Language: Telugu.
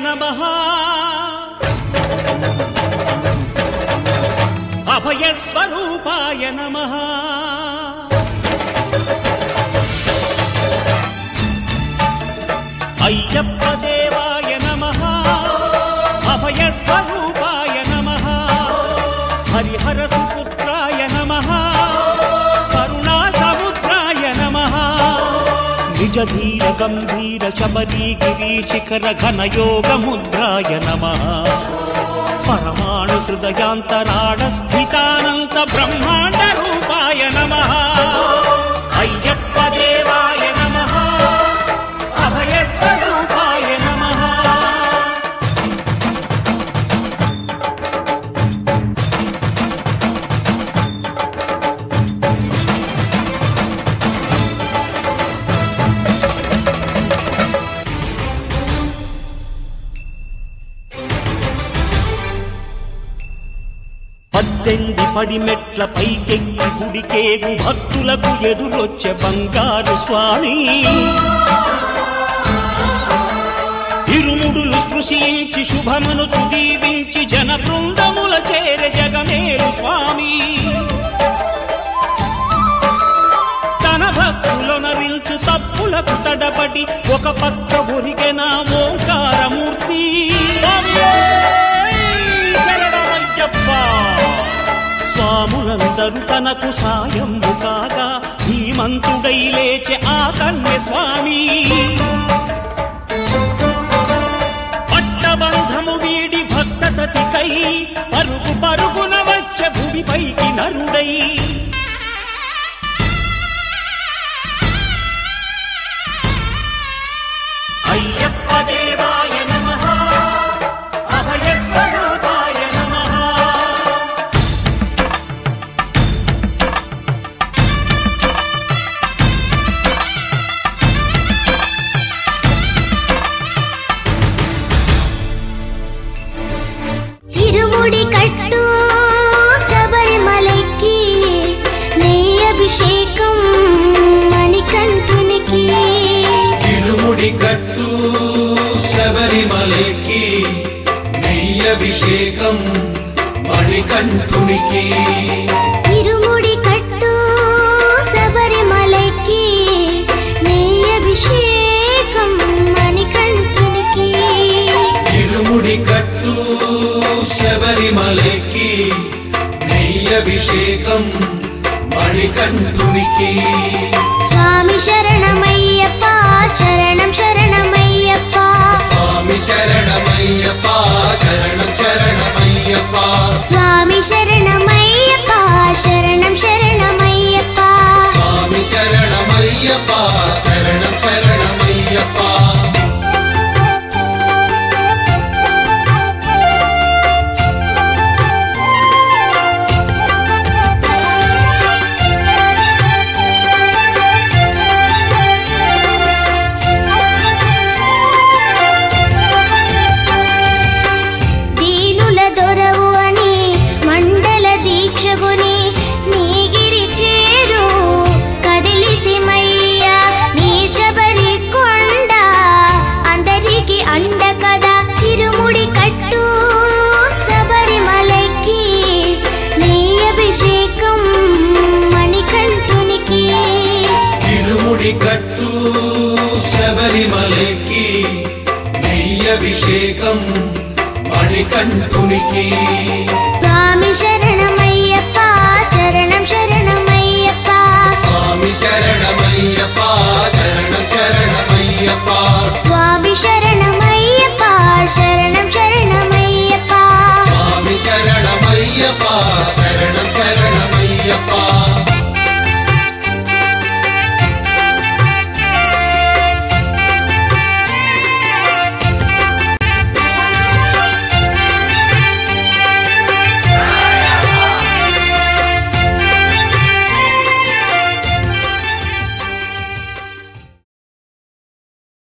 नमः अभयस्वरूपाय नमः अय्यप्प देवाय नमः अभयस्वरूपाय नमः हरिहर सुपुत्राय नमः करुणासमुद्राय नमः निज धीर गंभीर शबरी गिरीशिखर घनयोग मुद्राय नमः परमाणु हृदयांतराळ स्थितानंत ब्रह्मांड रूपाय नमः अय्यप्प देवाय नमः अभयस्वरूपाय नमः పద్దెంది పడిమెట్ల పైకెక్కి గుడికేగు భక్తులకు ఎదురొచ్చే బంగారు స్వామి ఇరుముడులు స్పృశించి శుభమనుచు దీవించి జన బృందముల చేరే జగమేలు స్వామి తన భక్తులనరిల్చు తప్పులకు తడబడి ఒక పక్క ఒరిగెన ఓంకారమూర్తి స్వాములందరూ తనకు సాయంబు కాగా ధీమంతుడై లేచే ఆ కన్య స్వామి పట్టబంధము వీడి భక్తతతికై పరుగు పరుగున వచ్చే భూమిపైకి నరుడై అయ్యప్ప దేవాయ నమః అభయస్వరూపాయ నమః తిరుముడి కట్టు శబరిమలకి నెయ్యి అభిషేకం మణికంఠునికి తిరుముడి కట్టు శబరిమలకి నెయ్యి అభిషేకం మణికంఠునికి తిరుముడి కట్టు శబరిమలకి నెయ్యి అభిషేకం మణికంఠునికి తిరుముడి కట్టు శబరిమలకి నెయ్యి అభిషేకం మణికంఠునికి స్వామి శరణమయ్యప్ప శరణం శరణమయ్యప్ప స్వామి శరణమయ్యప్ప శరణం శరణమయ్యప్ప స్వామి శరణమయ్యప్ప శరణం శరణమయ్యప్ప స్వామి శరణమయ్యప్ప శరణం శరణమయ్యప్ప దీనుల దొరవు అని మండల దీక్షగుని నీగిరి చేరు కదిలితిమయ్యా నీ శబరి కొండ అందరికి అండ కదా తిరుముడి కట్టు శబరిమలకి నెయ్యి అభిషేకం మణికంఠునికి తిరుముడి కట్టు శబరిమలకి నెయ్యి అభిషేకం మణికంఠునికి